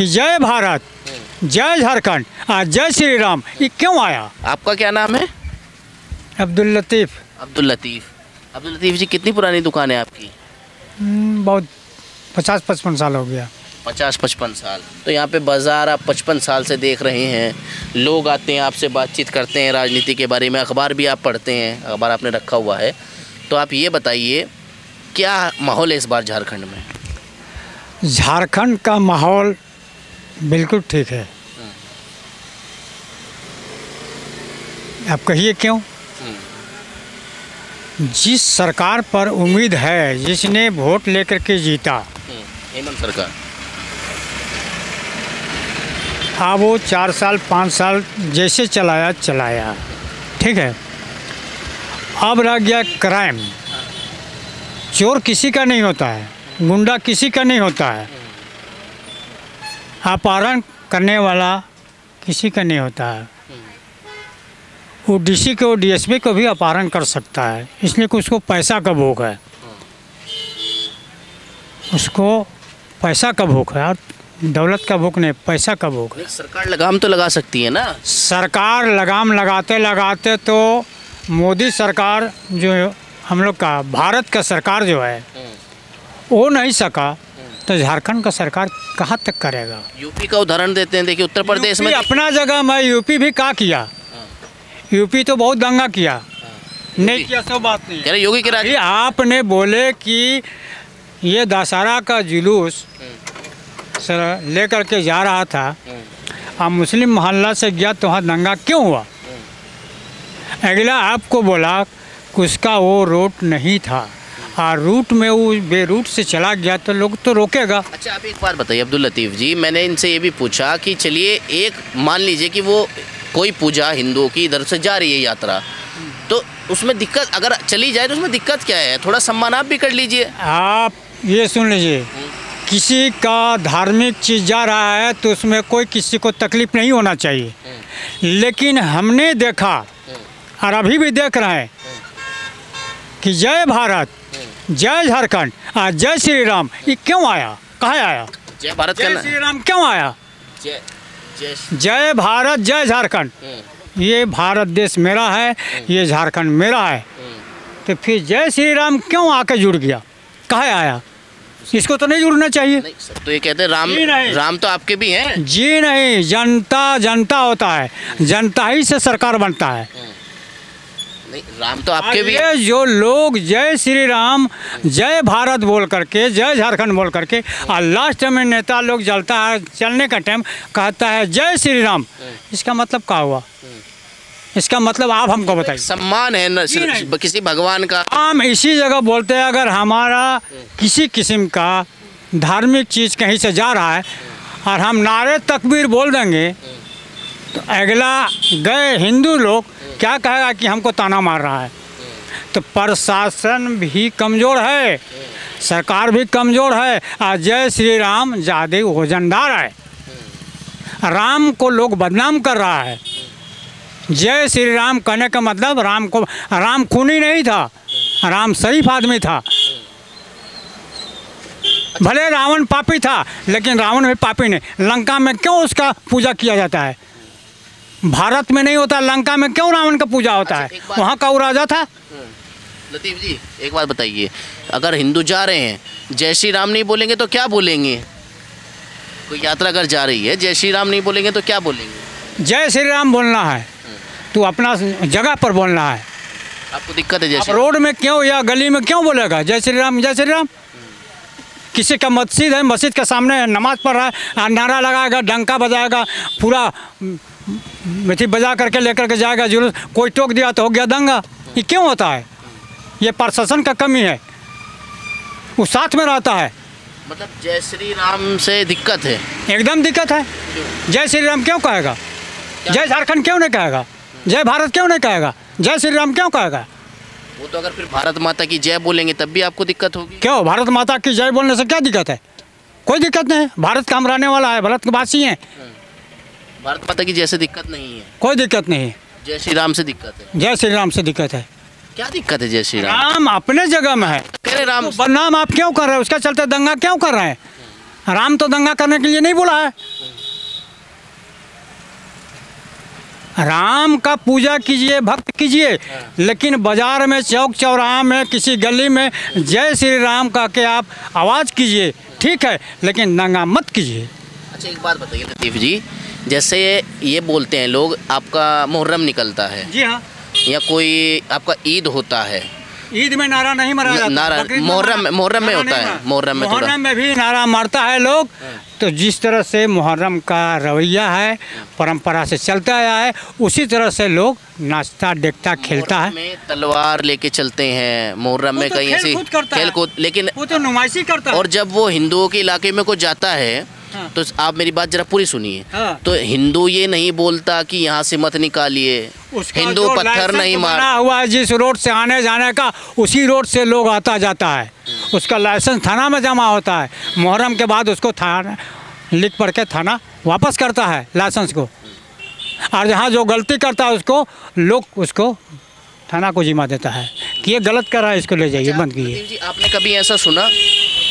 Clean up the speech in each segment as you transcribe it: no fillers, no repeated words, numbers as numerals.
कि जय भारत, जय झारखंड और जय श्री राम, ये क्यों आया? आपका क्या नाम है? अब्दुल लतीफ़। अब्दुल लतीफ़ जी, कितनी पुरानी दुकान है आपकी? बहुत 50-55 साल हो गया। 50-55 साल। तो यहाँ पे बाज़ार आप 55 साल से देख रहे हैं, लोग आते हैं, आपसे बातचीत करते हैं राजनीति के बारे में, अखबार भी आप पढ़ते हैं, अखबार आपने रखा हुआ है। तो आप ये बताइए, क्या माहौल है इस बार झारखंड में? झारखंड का माहौल बिल्कुल ठीक है। आप कहिए क्यों? जिस सरकार पर उम्मीद है, जिसने वोट लेकर के जीता, हेमंत सरकार, हाँ, वो 4 साल 5 साल जैसे चलाया, ठीक है। अब रह गया क्राइम। चोर किसी का नहीं होता है, गुंडा किसी का नहीं होता है, अपहरण करने वाला किसी का नहीं होता है। वो डीसी को, डीएसपी को भी अपहरण कर सकता है, इसलिए कि उसको पैसा का भूख है, उसको पैसा का भूख है, और दौलत का भूख नहीं, पैसा का भूख है। सरकार लगाम तो लगा सकती है ना? सरकार लगाम लगाते तो मोदी सरकार जो हम लोग का भारत का सरकार जो है वो नहीं सका, तो झारखंड का सरकार कहाँ तक करेगा? यूपी का उदाहरण देते हैं, देखिए उत्तर प्रदेश में अपना जगह में यूपी भी क्या किया? यूपी तो बहुत दंगा किया, नहीं किया, सब बात नहीं है। योगी के राज्य आपने बोले कि ये दशहरा का जुलूस सर लेकर के जा रहा था, आप मुस्लिम मोहल्ला से गया तो वहाँ दंगा क्यों हुआ? अगला आपको बोला कि उसका वो रूट नहीं था, और रूट में वो बेरूट से चला गया तो लोग तो रोकेगा। अच्छा, आप एक बात बताइए अब्दुल लतीफ़ जी, मैंने इनसे ये भी पूछा कि चलिए एक मान लीजिए कि वो कोई पूजा हिंदुओं की इधर से जा रही है यात्रा, तो उसमें दिक्कत अगर चली जाए तो उसमें दिक्कत क्या है? थोड़ा सम्मान आप भी कर लीजिए। आप ये सुन लीजिए, किसी का धार्मिक चीज़ जा रहा है तो उसमें कोई किसी को तकलीफ़ नहीं होना चाहिए, लेकिन हमने देखा और अभी भी देख रहे हैं कि जय भारत, जय झारखंड और जय श्री राम, ये क्यों आया? कहाँ आया? जय भारत, जय श्री राम क्यों आया? जय भारत, जय झारखंड, ये भारत देश मेरा है, ये झारखंड मेरा है, तो फिर जय श्री राम क्यों आके जुड़ गया? कहाँ आया? इसको तो नहीं जुड़ना चाहिए। नहीं, सब तो ये कहते हैं राम तो आपके भी हैं। जी नहीं, जनता होता है, जनता ही से सरकार बनता है। नहीं, राम तो आपके भी हैं। जो लोग जय श्री राम, जय भारत बोल करके, जय झारखंड बोल करके, और लास्ट में नेता लोग चलता है, चलने का टाइम कहता है जय श्री राम, इसका मतलब क्या हुआ? इसका मतलब आप हमको बताइए। सम्मान है न, किसी भगवान का। हम इसी जगह बोलते हैं, अगर हमारा किसी किस्म का धार्मिक चीज़ कहीं से जा रहा है और हम नारे तकबीर बोल देंगे, तो अगला गए हिंदू लोग क्या कहेगा कि हमको ताना मार रहा है। तो प्रशासन भी कमज़ोर है, सरकार भी कमज़ोर है, और जय श्री राम ज़्यादा वजनदार है। राम को लोग बदनाम कर रहा है। जय श्री राम कहने का मतलब राम खूनी नहीं था, राम शरीफ आदमी था। भले रावण पापी था, लेकिन रावण भी पापी नहीं। लंका में क्यों उसका पूजा किया जाता है? भारत में नहीं होता, लंका में क्यों रावण का पूजा होता है? वहाँ का वो राजा था। लतीफ़ जी, एक बात बताइए, अगर हिंदू जा रहे हैं, जय श्री राम नहीं बोलेंगे तो क्या बोलेंगे? कोई यात्रा अगर जा रही है, जय श्री राम नहीं बोलेंगे तो क्या बोलेंगे? जय श्री राम बोलना है तो अपना जगह पर बोलना है। आपको दिक्कत है? जैसे रोड में क्यों या गली में क्यों बोलेगा जय श्री राम, जय श्री राम? किसी का मस्जिद है, मस्जिद के सामने नमाज पढ़ रहा है, नारा लगाएगा, डंका बजाएगा, पूरा मिठी बजा करके लेकर के जाएगा जुलूस, कोई टोक दिया तो हो गया दंगा। ये क्यों होता है? ये प्रशासन का कमी है, वो साथ में रहता है। मतलब जय श्री राम से दिक्कत है? एकदम दिक्कत है। जय श्री राम क्यों कहेगा? जय झारखंड क्यों नहीं कहेगा? जय भारत क्यों नहीं कहेगा? जय श्री राम क्यों कहेगा? वो तो अगर फिर भारत माता की जय बोलेंगे तब भी आपको दिक्कत होगी। क्यों? भारत माता की जय बोलने से क्या दिक्कत है? कोई दिक्कत नहीं है, भारत का हम रहने वाला है, भारत के वासी हैं। भारत माता की जय से दिक्कत नहीं है? कोई दिक्कत नहीं है। जय श्री राम से दिक्कत है? जय श्री राम से दिक्कत है। क्या दिक्कत है? जय श्री राम राम अपने जगह में है, कह रहे राम बदनाम आप क्यों कर रहे हैं? उसका चलते दंगा क्यों कर रहे हैं? राम तो दंगा करने के लिए नहीं बोला है। राम का पूजा कीजिए, भक्त कीजिए, लेकिन बाजार में, चौक चौराहा में, किसी गली में जय श्री राम कह के आप आवाज़ कीजिए, ठीक है, लेकिन दंगा मत कीजिए। अच्छा एक बात बताइए लतीफ़ जी, जैसे ये बोलते हैं लोग आपका मुहर्रम निकलता है, जी हाँ, या कोई आपका ईद होता है, ईद में नारा नहीं मारा जाता, नारा मुहर्रम में होता है, मुहर्रम में भी नारा मारता है लोग। तो जिस तरह से मुहर्रम का रवैया है, परंपरा से चलता आया है, उसी तरह से लोग नाचता देखता खेलता है। में तलवार लेके चलते हैं, मुहर्रम में कहीं ऐसी खेल कूद, लेकिन वो तो नुमाइशी करता है। और जब वो हिंदुओं के इलाके में कोई जाता है, हाँ। तो आप मेरी बात जरा पूरी सुनिए। हाँ। तो हिंदू ये नहीं बोलता कि यहाँ से मत निकालिए, हिंदू पत्थर नहीं मार हुआ है, जिस रोड से आने जाने का उसी रोड से लोग आता जाता है, उसका लाइसेंस थाना में जमा होता है। मुहर्रम के बाद उसको थाना लिख पढ़ के थाना वापस करता है लाइसेंस को, और जहाँ जो गलती करता है उसको लोग उसको थाना को जिम्मा देता है कि ये गलत कर रहा है, इसको ले जाइए, बंद कीजिए। जी आपने कभी ऐसा सुना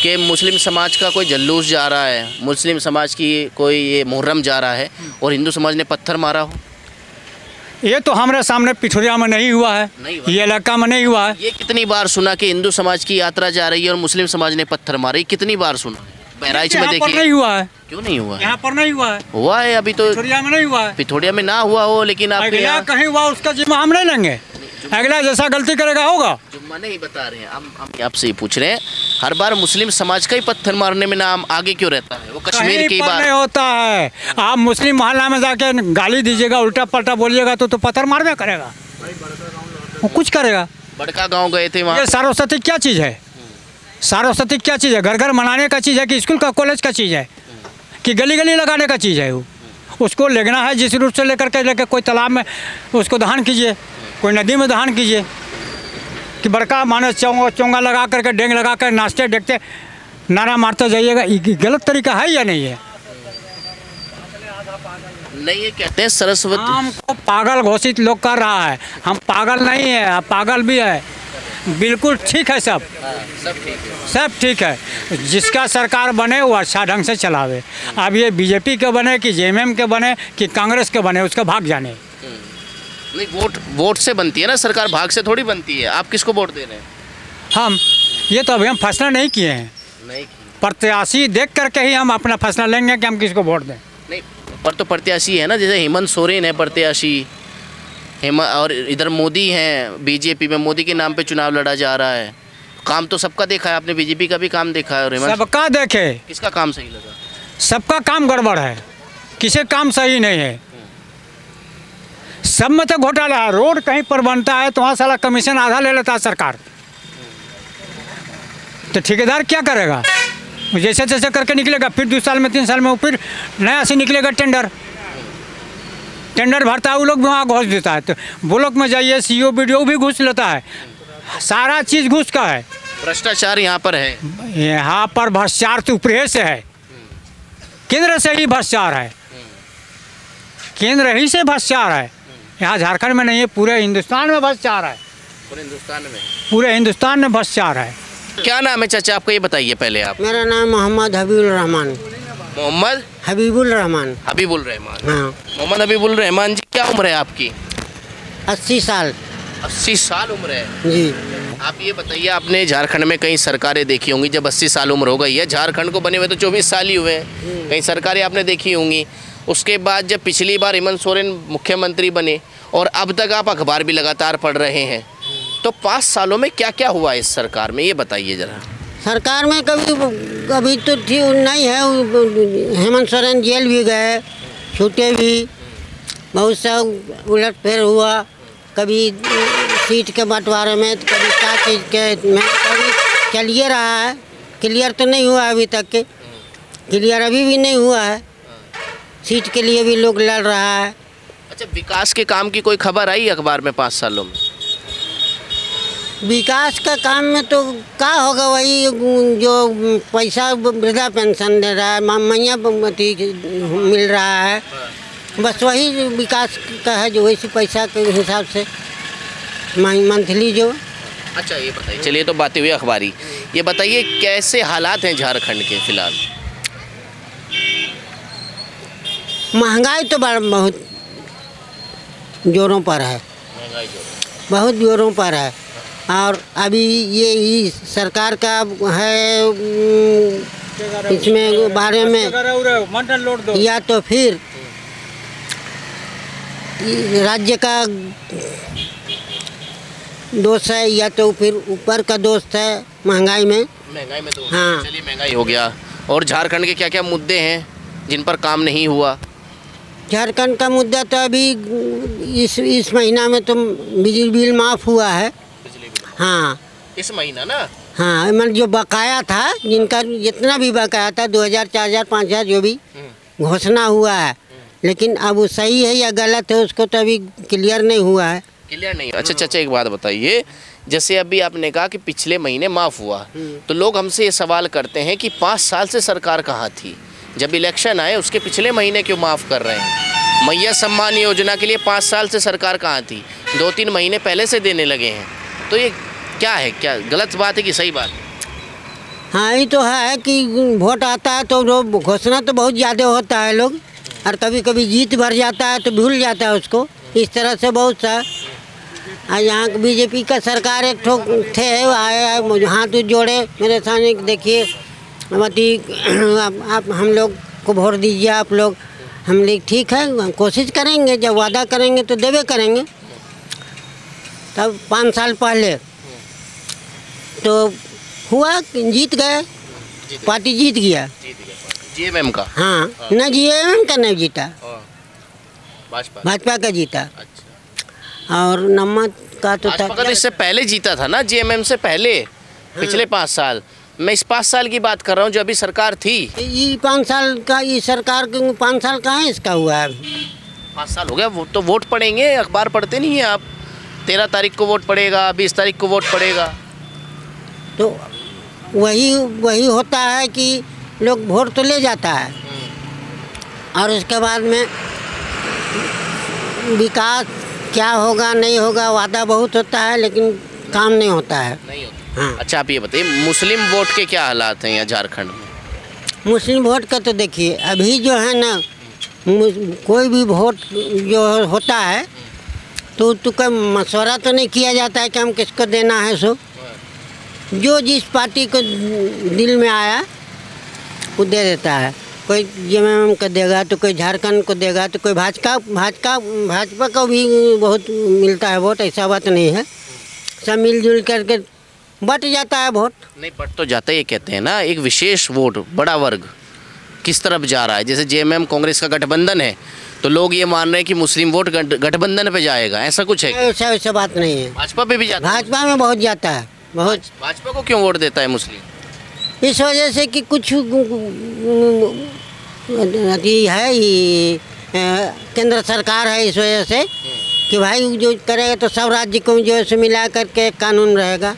कि मुस्लिम समाज का कोई जल्लूस जा रहा है, मुस्लिम समाज की कोई ये मुहर्रम जा रहा है और हिंदू समाज ने पत्थर मारा हो? ये तो हमारे सामने पिठोरिया में नहीं हुआ है, ये इलाका में नहीं हुआ है। ये कितनी बार सुना कि हिंदू समाज की यात्रा जा रही है और मुस्लिम समाज ने पत्थर मारे, कितनी बार सुना? बहराइच में देखिए, नहीं हुआ है। क्यों नहीं हुआ? यहाँ पर नहीं हुआ है। हुआ है अभी तो, पिठोरिया में नहीं हुआ है। पिठोरिया में ना हुआ हो, लेकिन आप कहीं हुआ उसका जिम्मा हम नहीं लेंगे। अगला जैसा गलती करेगा होगा। जुम्मा नहीं बता रहे हैं हम आपसे ही पूछ रहे हैं, हर बार मुस्लिम समाज का ही पत्थर मारने में नाम आगे क्यों रहता है? वो कश्मीर की बात नहीं होता है। आप मुस्लिम मोहल्ला में जाके गाली दीजिएगा, उल्टा पलटा बोलिएगा तो पत्थर मारना करेगा, वो कुछ करेगा। बड़का गांव गए थे, वहाँ सरस्वती क्या चीज़ है? सरस्वती क्या चीज़ है? घर घर मनाने का चीज़ है कि स्कूल का कॉलेज का चीज़ है कि गली गली लगाने का चीज़ है? वो उसको लेना है जिस रूट से लेकर कोई तालाब में उसको दहन कीजिए, कोई नदी में दहन कीजिए, कि बड़का माने चोंगा लगा करके डेंग लगा कर नाचते देखते नारा मारते जाइएगा, ये गलत तरीका है या नहीं है? नहीं, ये कहते हैं सरस्वती हमको पागल घोषित लोग कर रहा है। हम पागल नहीं है, आप पागल भी है। बिल्कुल ठीक है, सब सब ठीक है। जिसका सरकार बने वो अच्छा ढंग से चलावे। अब ये बीजेपी के बने कि जेएमएम के बने कि कांग्रेस के बने, उसका भाग जाने। नहीं, वोट से बनती है ना सरकार, भाग से थोड़ी बनती है। आप किसको वोट दे रहे हैं? हम ये तो अभी हम फैसला नहीं किए हैं, नहीं प्रत्याशी देख करके ही हम अपना फैसला लेंगे कि हम किसको वोट दें। नहीं, पर तो प्रत्याशी है ना, जैसे हेमंत सोरेन है प्रत्याशी, और इधर मोदी हैं, बीजेपी में मोदी के नाम पे चुनाव लड़ा जा रहा है। काम तो सबका देखा है आपने, बीजेपी का भी काम देखा है। और सबका देखे, किसका काम सही लगा? सबका काम गड़बड़ है, किसी काम सही नहीं है, सब में तो घोटाला है। रोड कहीं पर बनता है तो वहाँ साला कमीशन आधा ले लेता है सरकार, तो ठेकेदार क्या करेगा? जैसे जैसे करके निकलेगा, फिर 2 साल में 3 साल में वो फिर नया से निकलेगा टेंडर भरता है, वो लोग भी वहाँ घुस देता है। तो ब्लॉक में जाइए, सीईओ बीडीओ भी घुस लेता है, सारा चीज़ घुस का है। भ्रष्टाचार यहाँ पर है, यहाँ पर भ्रष्टाचार तो ऊपर से है, केंद्र से ही भ्रष्टाचार है, केंद्र ही से भ्रष्टाचार है। यहाँ झारखंड में नहीं है, पूरे हिंदुस्तान में भ्रष्टाचार है। पूरे हिंदुस्तान में भ्रष्टाचार है। क्या नाम है चाचा आपका, ये बताइए पहले आप। मेरा नाम मोहम्मद हबीबुल रहमान। मोहम्मद हबीबुल रहमान। हबीबुल रहमान। हाँ। मोहम्मद हबीबुल रहमान जी, क्या उम्र है आपकी? 80 साल। 80 साल उम्र है जी। आप ये बताइए, आपने झारखंड में कई सरकारें देखी होंगी, जब 80 साल उम्र हो गई है, झारखंड को बने हुए तो 24 साल ही हुए हैं, कई सरकारें आपने देखी होंगी। उसके बाद जब पिछली बार हेमंत सोरेन मुख्यमंत्री बने और अब तक आप अखबार भी लगातार पढ़ रहे हैं, तो 5 सालों में क्या क्या हुआ इस सरकार में, ये बताइए ज़रा। सरकार में कभी तो नहीं है, हेमंत सोरेन जेल भी गए, छूटे भी, बहुत सा उलट फेर हुआ, कभी सीट के बंटवारे में, तो कभी क्या चीज़ के में, कभी चलिए रहा है। क्लियर तो नहीं हुआ अभी तक के, क्लियर अभी भी नहीं हुआ है, सीट के लिए भी लोग लड़ रहा है। अच्छा, विकास के काम की कोई खबर आई अखबार में 5 सालों में? विकास का काम में तो क्या होगा, वही जो पैसा वृद्धा पेंशन दे रहा है, मैया मिल रहा है, बस वही विकास का है, जो वैसे पैसा के हिसाब से मंथली जो। अच्छा ये बताइए, चलिए तो बातें हुई अखबारी, ये बताइए कैसे हालात हैं झारखंड के फिलहाल? महंगाई तो बहुत जोरों पर है, महंगाई जो बहुत जोरों पर है। और अभी ये ही सरकार का है, इसमें बारे में या तो फिर राज्य का दोष है या तो फिर ऊपर का दोष है महंगाई में तो हाँ। चलिए महंगाई हो गया। और झारखंड के क्या क्या मुद्दे हैं जिन पर काम नहीं हुआ? झारखंड का मुद्दा तो अभी इस महीना में तो बिजली बिल माफ़ हुआ है। बिजली बिल हाँ इस महीना ना? हाँ, मतलब जो बकाया था, जिनका जितना भी बकाया था 2000, 4000, 5000 जो भी घोषणा हुआ है, लेकिन अब वो सही है या गलत है उसको तो अभी क्लियर नहीं हुआ है। क्लियर नहीं। अच्छा चाचा एक बात बताइए, जैसे अभी आपने कहा कि पिछले महीने माफ़ हुआ, तो लोग हमसे ये सवाल करते हैं कि 5 साल से सरकार कहाँ थी? जब इलेक्शन आए उसके पिछले महीने क्यों माफ़ कर रहे हैं? मैया सम्मान योजना के लिए 5 साल से सरकार कहाँ थी? 2-3 महीने पहले से देने लगे हैं। तो ये क्या है, क्या गलत बात है कि सही बात? हाँ, ये तो है कि वोट आता है तो घोषणा तो बहुत ज़्यादा होता है लोग, और कभी कभी जीत भर जाता है तो भूल जाता है उसको। इस तरह से बहुत सा यहाँ बीजेपी का सरकार एक ठोक थे आए मुझे हाथ जोड़े मेरे सामने, देखिए मती आप हम लोग को वोट दीजिए आप लोग। हम लोग ठीक है, कोशिश करेंगे, जब वादा करेंगे तो देवे करेंगे। तब 5 साल पहले तो हुआ, जीत गए, पार्टी जीत गया जीएमएम का। हाँ, न जीएमएम का नहीं जीता, भाजपा का जीता। अच्छा। और नमक का तो भाजपा का तो इससे पहले जीता था ना, जीएमएम से पहले। पिछले 5 साल, मैं इस 5 साल की बात कर रहा हूँ जो अभी सरकार थी। ये 5 साल का, ये सरकार के 5 साल कहाँ है इसका हुआ है अभी? 5 साल हो गया। वो तो वोट पड़ेंगे, अखबार पढ़ते नहीं हैं आप? 13 तारीख को वोट पड़ेगा, 20 तारीख को वोट पड़ेगा। तो वही होता है कि लोग वोट तो ले जाता है और उसके बाद में विकास क्या होगा नहीं होगा, वादा बहुत होता है लेकिन काम नहीं होता है। नहीं होता। हाँ। अच्छा आप ये बताइए, मुस्लिम वोट के क्या हालात हैं यहाँ झारखंड में? मुस्लिम वोट का तो देखिए अभी जो है ना, कोई भी वोट जो होता है तो कोई मशवरा तो नहीं किया जाता है कि हम किसको देना है। सो जो जिस पार्टी को दिल में आया वो दे देता है। कोई जेएमएम को देगा तो कोई झारखंड को देगा तो कोई भाजपा को भी बहुत मिलता है वोट, ऐसा बात नहीं है। सब मिलजुल करके बट जाता है वोट। नहीं बट तो जाता है, ये कहते हैं ना एक विशेष वोट, बड़ा वर्ग किस तरफ जा रहा है। जैसे जेएमएम कांग्रेस का गठबंधन है तो लोग ये मान रहे हैं कि मुस्लिम वोट गठबंधन पे जाएगा, ऐसा कुछ है? ऐसा बात नहीं है। भाजपा पे भी जाता है? भाजपा में बहुत जाता है, बहुत। भाजपा को क्यों वोट देता है मुस्लिम? इस वजह से कि कुछ है ये केंद्र सरकार है, इस वजह से कि भाई जो करेगा तो सब राज्य को जो है मिला करके कानून रहेगा।